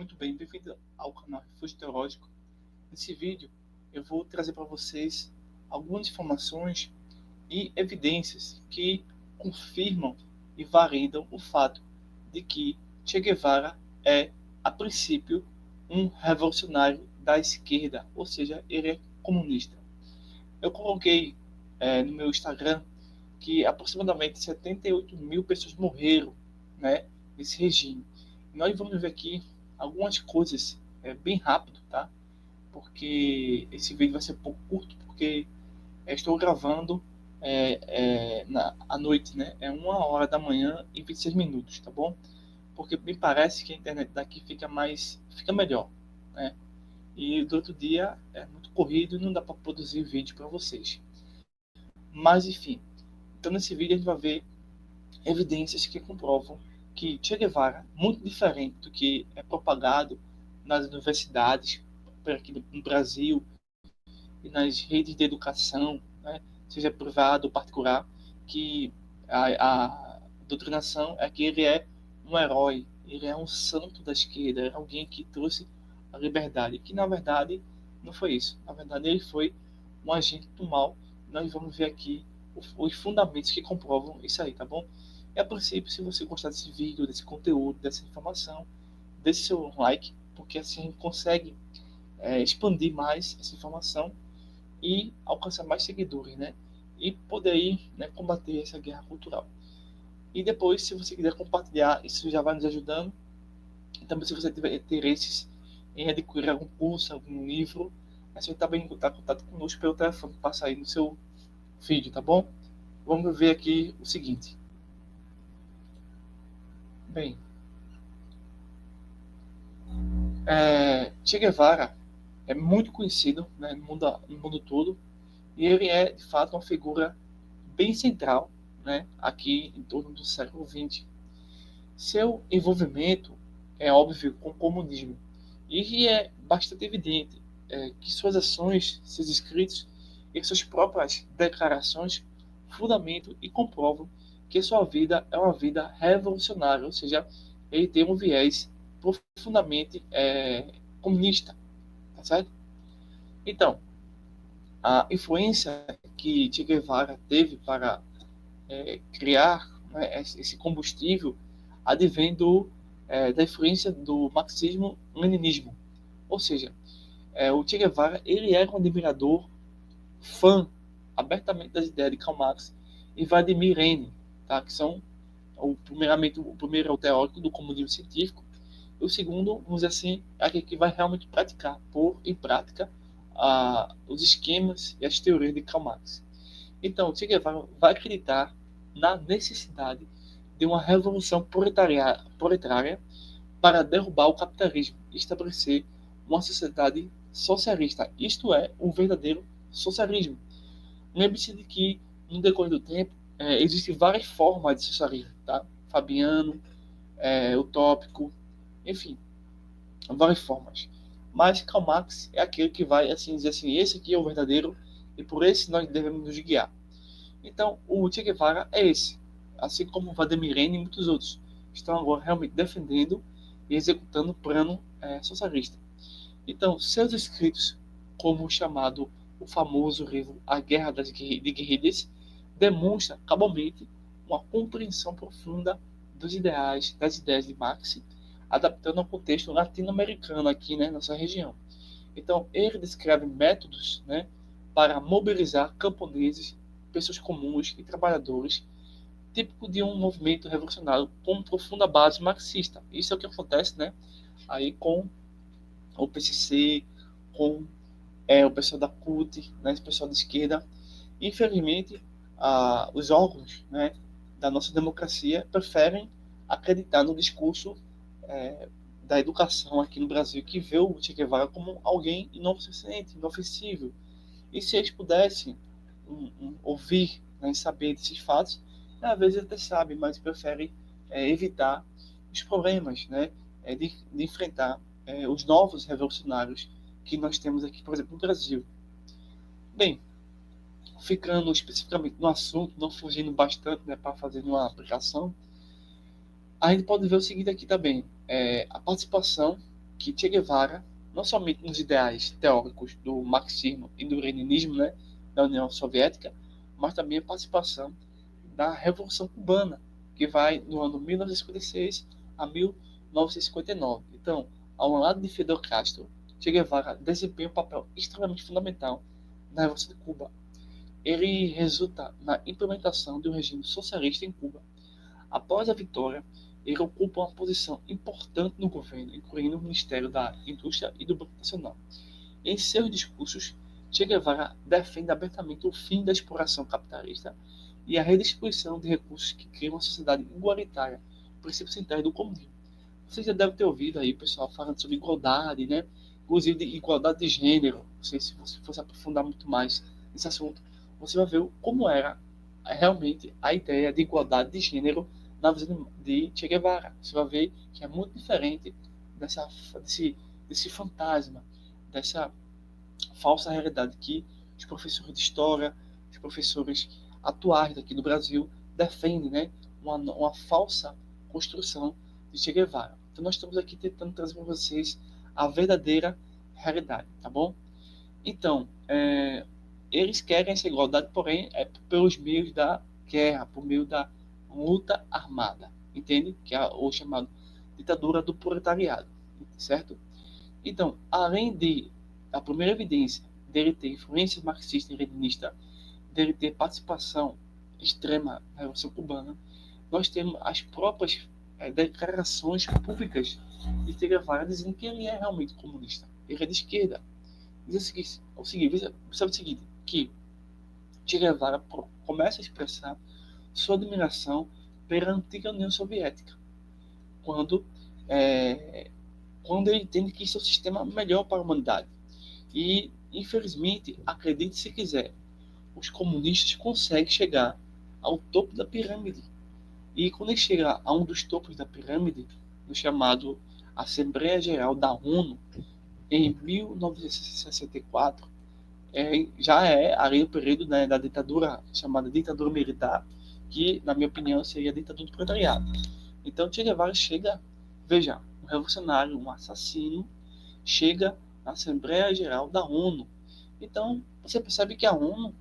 Muito bem, bem-vindo ao canal Refúgio Teológico. Nesse vídeo, eu vou trazer para vocês algumas informações e evidências que confirmam e validam o fato de que Che Guevara é, a princípio, um revolucionário da esquerda, ou seja, ele é comunista. Eu coloquei no meu Instagram que aproximadamente 78 mil pessoas morreram, né, nesse regime. E nós vamos ver aqui algumas coisas bem rápido, tá? Porque esse vídeo vai ser um pouco curto, porque estou gravando à noite, né? É 1 hora da manhã e 26 minutos, tá bom? Porque me parece que a internet daqui fica melhor, né? E do outro dia é muito corrido e não dá para produzir vídeo para vocês. Mas enfim, então nesse vídeo a gente vai ver evidências que comprovam que Che Guevara, muito diferente do que é propagado nas universidades, por aqui no Brasil, e nas redes de educação, né, seja privado ou particular, que a doutrinação é que ele é um herói, ele é um santo da esquerda, é alguém que trouxe a liberdade, que na verdade não foi isso. Na verdade ele foi um agente do mal. Nós vamos ver aqui os fundamentos que comprovam isso aí, tá bom? E a princípio, se você gostar desse vídeo, desse conteúdo, dessa informação, deixe seu like, porque assim a gente consegue expandir mais essa informação e alcançar mais seguidores, né? E poder aí, né, combater essa guerra cultural. E depois, se você quiser compartilhar, isso já vai nos ajudando. E também, se você tiver interesses em adquirir algum curso, algum livro, é só também entrar em contato conosco pelo telefone que passa aí no seu vídeo, tá bom? Vamos ver aqui o seguinte. Bem, Che Guevara é muito conhecido, né, no mundo todo, e ele é, de fato, uma figura bem central, né, aqui em torno do século XX. Seu envolvimento é óbvio com o comunismo, e é bastante evidente que suas ações, seus escritos e suas próprias declarações fundamentam e comprovam que sua vida é uma vida revolucionária, ou seja, ele tem um viés profundamente comunista, tá certo? Então, a influência que Che Guevara teve para criar, né, esse combustível advém da influência do marxismo-leninismo. Ou seja, o Che Guevara ele era um admirador, fã abertamente das ideias de Karl Marx e Vladimir Lenin, tá? Que são, primeiramente, o primeiro é o teórico do comunismo científico, e o segundo, vamos dizer assim, é aquele que vai realmente praticar, pôr em prática os esquemas e as teorias de Karl Marx. Então, o Che Guevara vai acreditar na necessidade de uma revolução proletária para derrubar o capitalismo e estabelecer uma sociedade socialista, isto é, um verdadeiro socialismo. Lembre-se de que, no decorrer do tempo, existem várias formas de socialismo, tá? Fabiano, utópico, enfim, várias formas. Mas Karl Marx é aquele que vai assim dizer assim, esse aqui é o verdadeiro e por esse nós devemos nos guiar. Então, o Che Guevara é esse, assim como Vladimir Lenin e muitos outros estão agora realmente defendendo e executando o plano socialista. Então, seus escritos, como o chamado, o famoso livro A Guerra de Guerrilhas, demonstra cabalmente uma compreensão profunda das ideias de Marx, adaptando ao contexto latino-americano aqui, né, nessa região. Então, ele descreve métodos, né, para mobilizar camponeses, pessoas comuns e trabalhadores, típico de um movimento revolucionário com profunda base marxista. Isso é o que acontece, né, aí com o PCC, com o pessoal da CUT, né, esse pessoal de esquerda. Infelizmente, os órgãos, né, da nossa democracia preferem acreditar no discurso da educação aqui no Brasil, que vê o Che Guevara como alguém inocente, inofensível. E se eles pudessem ouvir, né, saber desses fatos, às vezes até sabem, mas preferem evitar os problemas, né, de enfrentar os novos revolucionários que nós temos aqui, por exemplo, no Brasil. Bem, ficando especificamente no assunto, não fugindo bastante, né, para fazer uma aplicação, a gente pode ver o seguinte aqui também: a participação que Che Guevara, não somente nos ideais teóricos do marxismo e do leninismo, né, da União Soviética, mas também a participação da Revolução Cubana, que vai do ano 1956 a 1959. Então, ao lado de Fidel Castro, Che Guevara desempenha um papel extremamente fundamental na Revolução de Cuba. Ele resulta na implementação de um regime socialista em Cuba. Após a vitória, ele ocupa uma posição importante no governo, incluindo o Ministério da Indústria e do Banco Nacional. Em seus discursos, Che Guevara defende abertamente o fim da exploração capitalista e a redistribuição de recursos que cria uma sociedade igualitária, princípios centrais do comunismo. Você já deve ter ouvido aí o pessoal falando sobre igualdade, né? Inclusive de igualdade de gênero. Não sei se você fosse aprofundar muito mais nesse assunto, você vai ver como era realmente a ideia de igualdade de gênero na visão de Che Guevara. Você vai ver que é muito diferente desse fantasma, dessa falsa realidade que os professores de história, os professores atuais daqui do Brasil defendem, né? Uma falsa construção de Che Guevara. Então nós estamos aqui tentando trazer para vocês a verdadeira realidade, tá bom? Então, eles querem essa igualdade, porém, pelos meios da guerra, por meio da luta armada, entende? Que é o chamado ditadura do proletariado, certo? Então, além de a primeira evidência dele ter influência marxista e leninista, dele ter participação extrema na Revolução Cubana, nós temos as próprias declarações públicas de Che Guevara dizendo que ele é realmente comunista, ele é de esquerda. Diz o seguinte, que Che Guevara começa a expressar sua admiração pela antiga União Soviética, quando ele entende que isso é um sistema melhor para a humanidade. E, infelizmente, acredite se quiser, os comunistas conseguem chegar ao topo da pirâmide. E quando ele chega a um dos topos da pirâmide, no chamado Assembleia Geral da ONU, em 1964, já é ali o período, né, da ditadura, chamada ditadura militar, que, na minha opinião, seria a ditadura do proletariado. Então, Che Guevara chega, veja, um revolucionário, um assassino, chega na Assembleia Geral da ONU. Então, você percebe que a ONU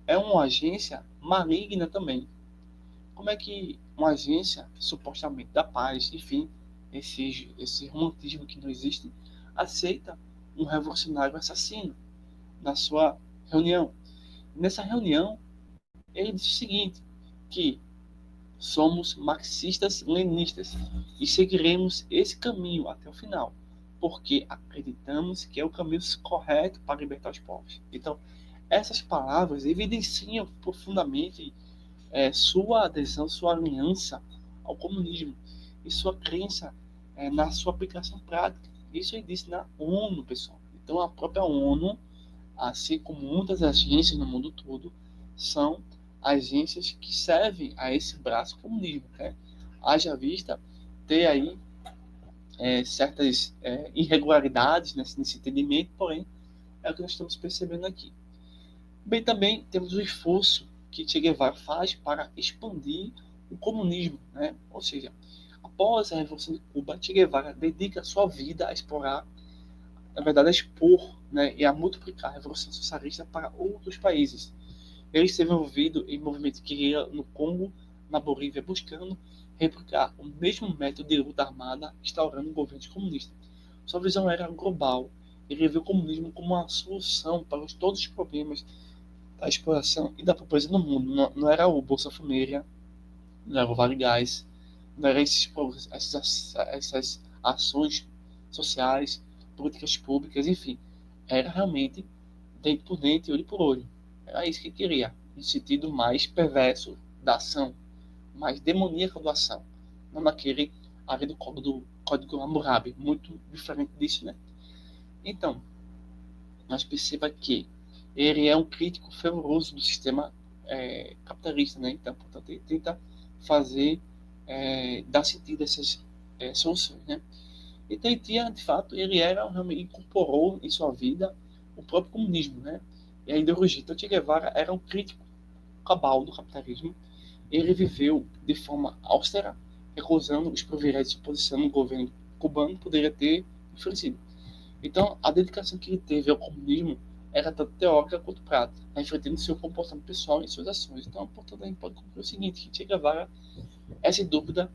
é uma agência maligna também. Como é que uma agência, supostamente da paz, enfim, esse romantismo que não existe, aceita um revolucionário assassino na sua reunião? Nessa reunião, ele disse o seguinte, que somos marxistas-leninistas e seguiremos esse caminho até o final, porque acreditamos que é o caminho correto para libertar os povos. Então, essas palavras evidenciam profundamente sua adesão, sua aliança ao comunismo e sua crença na sua aplicação prática. Isso ele disse na ONU, pessoal. Então, a própria ONU, assim como muitas agências no mundo todo, são agências que servem a esse braço comunismo, né? Haja vista ter aí certas irregularidades nesse entendimento, porém, é o que nós estamos percebendo aqui. Bem, também temos o esforço que Che Guevara faz para expandir o comunismo, né? Ou seja, após a Revolução de Cuba, Che Guevara dedica sua vida a explorar, na verdade, a expor, né, e a multiplicar a Revolução Socialista para outros países. Ele esteve envolvido em movimentos de guerrilha no Congo, na Bolívia, buscando replicar o mesmo método de luta armada, instaurando um governo comunista. Sua visão era global. Ele viu o comunismo como uma solução para todos os problemas da exploração e da pobreza no mundo. Não era o Bolsa Família, não era o Vale Gás, não era essas ações sociais, políticas públicas, enfim. Era realmente dente por dente, olho por olho. Era isso que ele queria, no sentido mais perverso da ação, mais demoníaco da ação, não naquele área do Código Hammurabi, muito diferente disso, né? Então, nós perceba que ele é um crítico fervoroso do sistema capitalista, né? Então, portanto, ele tenta dar sentido a essas soluções, né? Então, ele tinha, de fato, realmente incorporou em sua vida o próprio comunismo, né? E a ideologia. Então, Che Guevara era um crítico cabal do capitalismo. Ele viveu de forma austera, recusando os privilégios de posição no governo cubano, poderia ter enfraquecido. Então, a dedicação que ele teve ao comunismo era tanto teórica quanto prática, refletindo seu comportamento pessoal e suas ações. Então, portanto, a gente pode concluir o seguinte, que Che Guevara é, sem dúvida,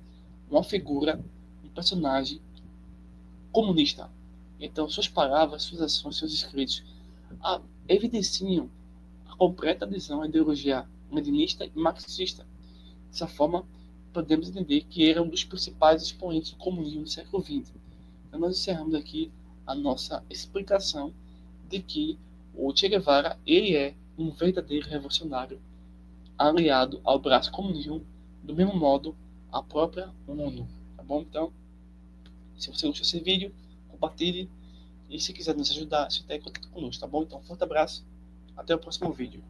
uma figura, um personagem comunista. Então, suas palavras, suas ações, seus escritos evidenciam a completa adesão à ideologia leninista e marxista. Dessa forma, podemos entender que era um dos principais expoentes do comunismo do século XX. Então, nós encerramos aqui a nossa explicação de que o Che Guevara ele é um verdadeiro revolucionário aliado ao braço comunismo, do mesmo modo a própria ONU. Tá bom? Então, se você gostou desse vídeo, compartilhe. E se quiser nos ajudar, se tem contato conosco, tá bom? Então, forte abraço. Até o próximo vídeo.